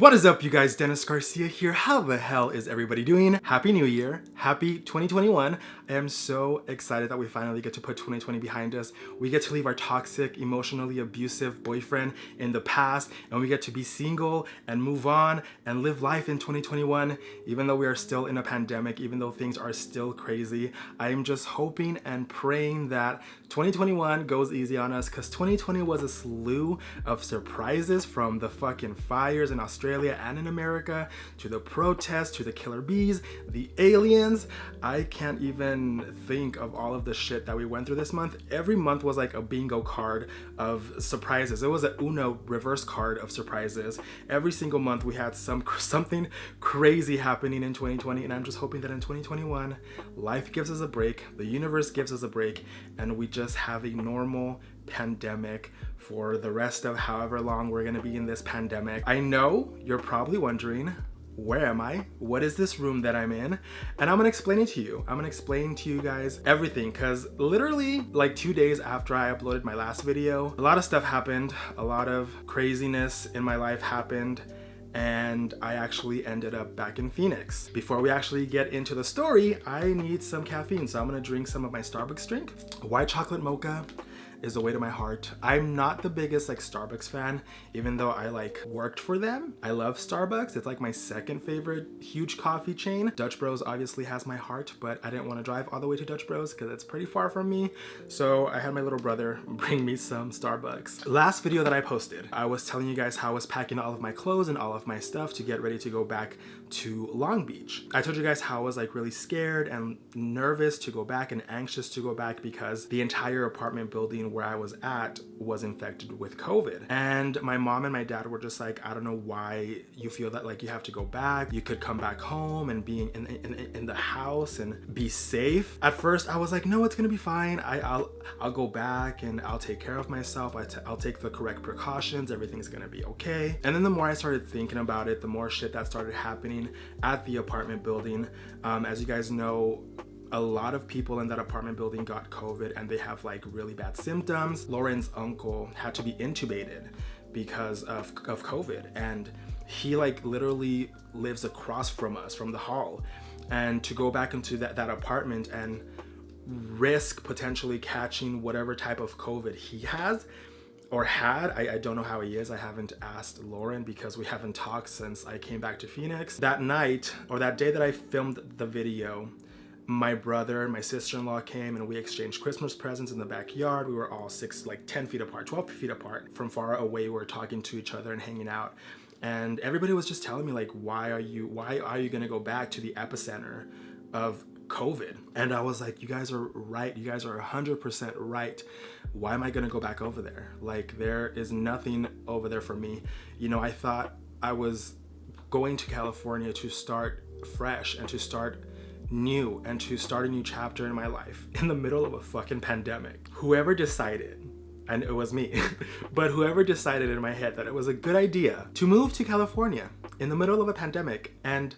What is up, you guys? Dennis Garcia here. How the hell is everybody doing? Happy New Year. Happy 2021. I am so excited that we finally get to put 2020 behind us. We get to leave our toxic, emotionally abusive boyfriend in the past, and we get to be single and move on and live life in 2021. Even though we are still in a pandemic, even though things are still crazy, I am just hoping and praying that 2021 goes easy on us, because 2020 was a slew of surprises, from the fucking fires in Australia and in America, to the protests, to the killer bees, the aliens. I can't even think of all of the shit that we went through this month. Every month was like a bingo card of surprises. It was a Uno reverse card of surprises. Every single month we had something crazy happening in 2020, and I'm just hoping that in 2021 life gives us a break, the universe gives us a break, and we just have a normal pandemic for the rest of however long we're gonna be in this pandemic. I know you're probably wondering, where am I? What is this room that I'm in? And I'm gonna explain it to you. I'm gonna explain to you guys everything, because literally like 2 days after I uploaded my last video, a lot of stuff happened, a lot of craziness in my life happened, and I actually ended up back in Phoenix. Before we actually get into the story, I need some caffeine, so I'm gonna drink some of my Starbucks drink. White chocolate mocha is the way to my heart. I'm not the biggest like Starbucks fan, even though I like worked for them. I love Starbucks. It's like my second favorite huge coffee chain. Dutch Bros obviously has my heart, but I didn't want to drive all the way to Dutch Bros because it's pretty far from me. So I had my little brother bring me some Starbucks. Last video that I posted, I was telling you guys how I was packing all of my clothes and all of my stuff to get ready to go back to Long Beach. I told you guys how I was like really scared and nervous to go back and anxious to go back because the entire apartment building where I was at was infected with COVID. And my mom and my dad were just like, I don't know why you feel that like you have to go back. You could come back home and be in the house and be safe. At first I was like, no, it's gonna be fine. I'll go back and I'll take care of myself. I'll take the correct precautions. Everything's gonna be okay. And then the more I started thinking about it, the more shit that started happening at the apartment building. As you guys know, a lot of people in that apartment building got COVID, and they have like really bad symptoms. Lauren's uncle had to be intubated because of COVID, and he like literally lives across from us from the hall. And to go back into that apartment and risk potentially catching whatever type of COVID he has or had, I don't know how he is. I haven't asked Lauren because we haven't talked since I came back to Phoenix. That night, or that day that I filmed the video, my brother and my sister-in-law came and we exchanged Christmas presents in the backyard. We were all 10 feet apart, 12 feet apart. From far away, we were talking to each other and hanging out. And everybody was just telling me like, why are you gonna go back to the epicenter of COVID? And I was like, you guys are right. You guys are 100% right. Why am I gonna go back over there? Like, there is nothing over there for me. You know, I thought I was going to California to start fresh and to start new and to start a new chapter in my life in the middle of a fucking pandemic. Whoever decided, and it was me, but whoever decided in my head that it was a good idea to move to California in the middle of a pandemic and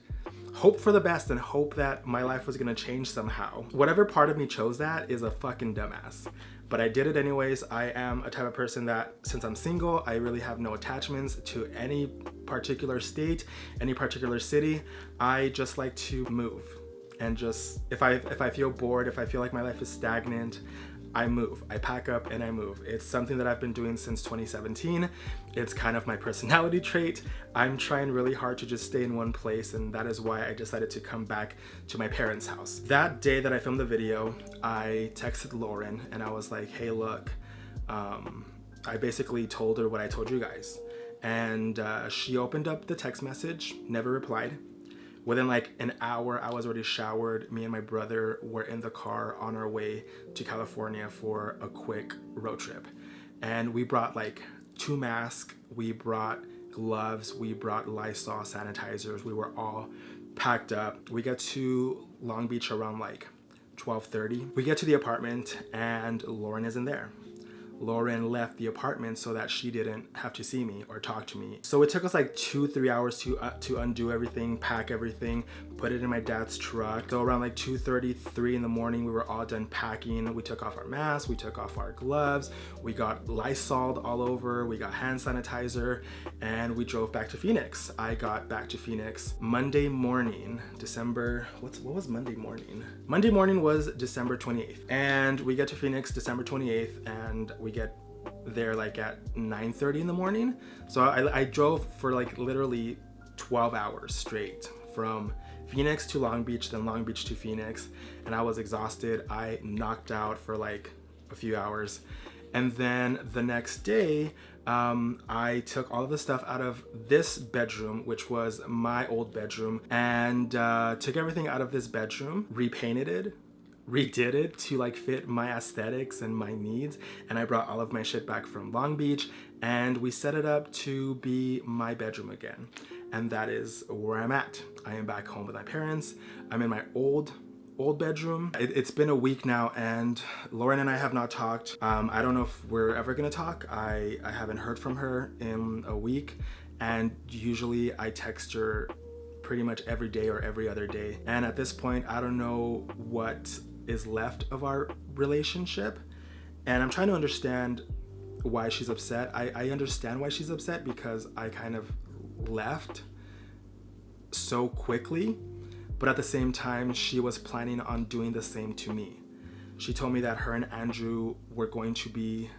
hope for the best and hope that my life was gonna change somehow. Whatever part of me chose that is a fucking dumbass. But I did it anyways. I am a type of person that, since I'm single, I really have no attachments to any particular state, any particular city. I just like to move. And just, if I feel bored, if I feel like my life is stagnant, I move. I pack up and I move. It's something that I've been doing since 2017. It's kind of my personality trait. I'm trying really hard to just stay in one place, and that is why I decided to come back to my parents' house. That day that I filmed the video, I texted Lauren and I was like, hey, look, I basically told her what I told you guys. And she opened up the text message, never replied. Within like an hour, I was already showered. Me and my brother were in the car on our way to California for a quick road trip. And we brought like 2 masks, we brought gloves, we brought Lysol sanitizers. We were all packed up. We got to Long Beach around like 12:30. We get to the apartment and Lauren isn't there. Lauren left the apartment so that she didn't have to see me or talk to me. So it took us like 2-3 hours to undo everything, pack everything, put it in my dad's truck. So around like 2:33 in the morning, we were all done packing. We took off our masks, we took off our gloves, we got Lysol all over, we got hand sanitizer, and we drove back to Phoenix. I got back to Phoenix Monday morning, what was Monday morning? Monday morning was December 28th. And we get to Phoenix December 28th, and we get there like at 9:30 in the morning. So I drove for like literally 12 hours straight from Phoenix to Long Beach, then Long Beach to Phoenix, and I was exhausted. I knocked out for like a few hours. And then the next day, I took all of the stuff out of this bedroom, which was my old bedroom, and took everything out of this bedroom, repainted it, redid it to like fit my aesthetics and my needs, and I brought all of my shit back from Long Beach, and we set it up to be my bedroom again. And that is where I'm at. I am back home with my parents. I'm in my old bedroom. It's been a week now, and Lauren and I have not talked. I don't know if we're ever gonna talk. I haven't heard from her in a week, and usually I text her pretty much every day or every other day. And at this point, I don't know what is left of our relationship, and I'm trying to understand why she's upset. I understand why she's upset because I kind of left so quickly, but at the same time, she was planning on doing the same to me. She told me that her and Andrew were going to be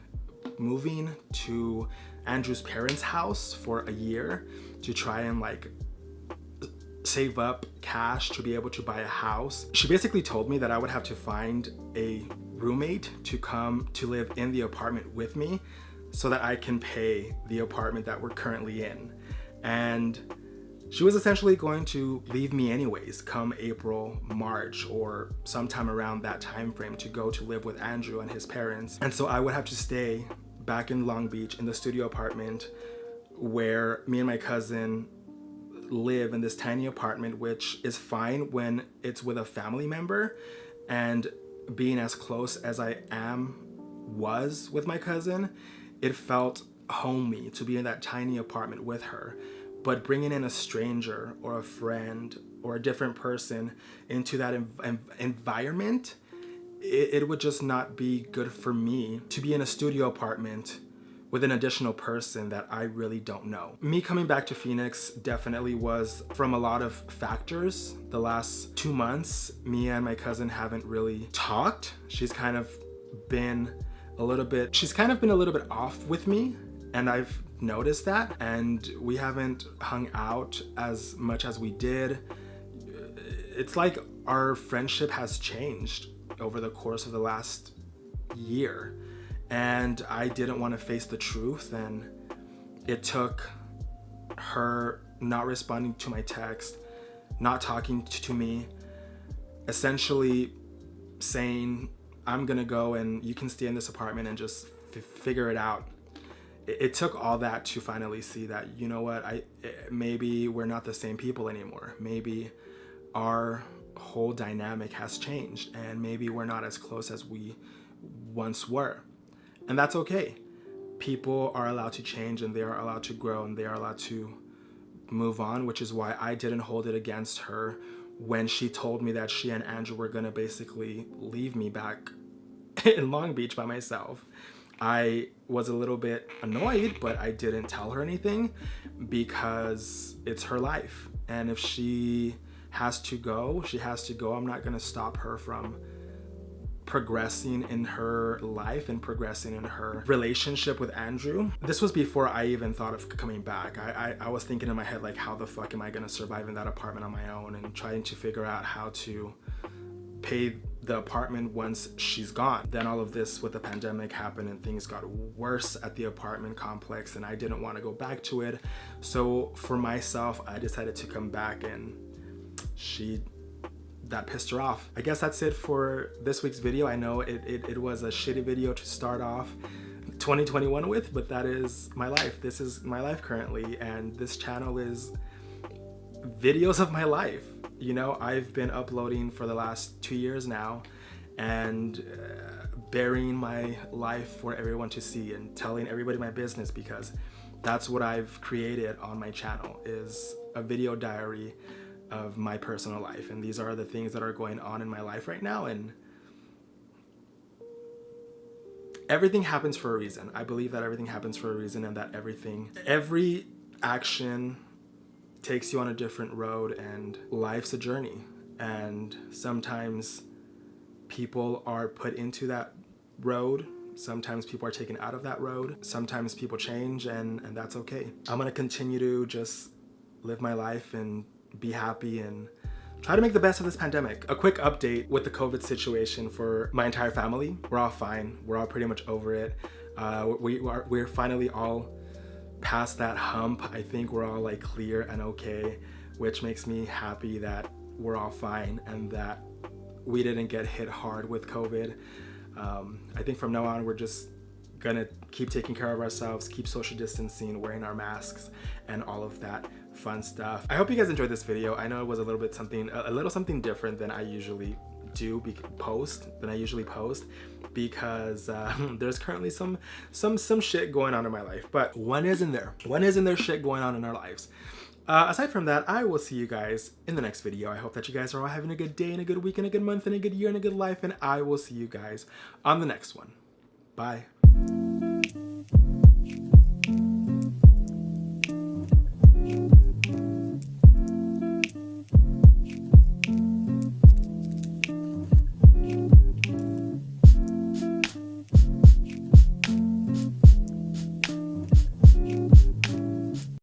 moving to Andrew's parents' house for a year to try and like save up cash to be able to buy a house. She basically told me that I would have to find a roommate to come to live in the apartment with me so that I can pay the apartment that we're currently in. And she was essentially going to leave me anyways come April, March, or sometime around that time frame to go to live with Andrew and his parents. And so I would have to stay back in Long Beach in the studio apartment where me and my cousin live, in this tiny apartment, which is fine when it's with a family member. And being as close as I was with my cousin, it felt homey to be in that tiny apartment with her. But bringing in a stranger or a friend or a different person into that environment, it would just not be good for me to be in a studio apartment with an additional person that I really don't know. Me coming back to Phoenix definitely was from a lot of factors. The last 2 months, me and my cousin haven't really talked. She's kind of been a little bit off with me, and I've noticed that, and we haven't hung out as much as we did. It's like our friendship has changed over the course of the last year, and I didn't want to face the truth, and it took her not responding to my text, not talking to me, essentially saying, I'm gonna go and you can stay in this apartment and just figure it out. It took all that to finally see that, you know what, maybe we're not the same people anymore. Maybe our whole dynamic has changed, and maybe we're not as close as we once were. And that's okay. People are allowed to change, and they are allowed to grow, and they are allowed to move on, which is why I didn't hold it against her when she told me that she and Andrew were gonna basically leave me back in Long Beach by myself. I was a little bit annoyed, but I didn't tell her anything because it's her life. And if she has to go, she has to go. I'm not gonna stop her from progressing in her life and progressing in her relationship with Andrew. This was before I even thought of coming back. I was thinking in my head, like, how the fuck am I gonna survive in that apartment on my own, and trying to figure out how to pay the apartment once she's gone. Then all of this with the pandemic happened, and things got worse at the apartment complex, and I didn't want to go back to it. So for myself, I decided to come back, and that pissed her off. I guess that's it for this week's video. I know it was a shitty video to start off 2021 with, but that is my life. This is my life currently, and this channel is videos of my life. You know, I've been uploading for the last 2 years now, and burying my life for everyone to see and telling everybody my business, because that's what I've created on my channel, is a video diary of my personal life. And these are the things that are going on in my life right now, and everything happens for a reason. I believe that everything happens for a reason, and that every action takes you on a different road, and life's a journey. And sometimes people are put into that road. Sometimes people are taken out of that road. Sometimes people change, and that's okay. I'm gonna continue to just live my life and be happy and try to make the best of this pandemic. A quick update with the COVID situation for my entire family. We're all fine. We're all pretty much over it. We're finally all past that hump. I think we're all like clear and okay, which makes me happy that we're all fine and that we didn't get hit hard with COVID. I think from now on, we're just gonna keep taking care of ourselves, keep social distancing, wearing our masks, and all of that fun stuff. I hope you guys enjoyed this video. I know it was a little something different than I usually post, because there's currently some shit going on in my life. But when isn't there shit going on in our lives? Aside from that, I will see you guys in the next video. I hope that you guys are all having a good day and a good week and a good month and a good year and a good life, and I will see you guys on the next one. Bye.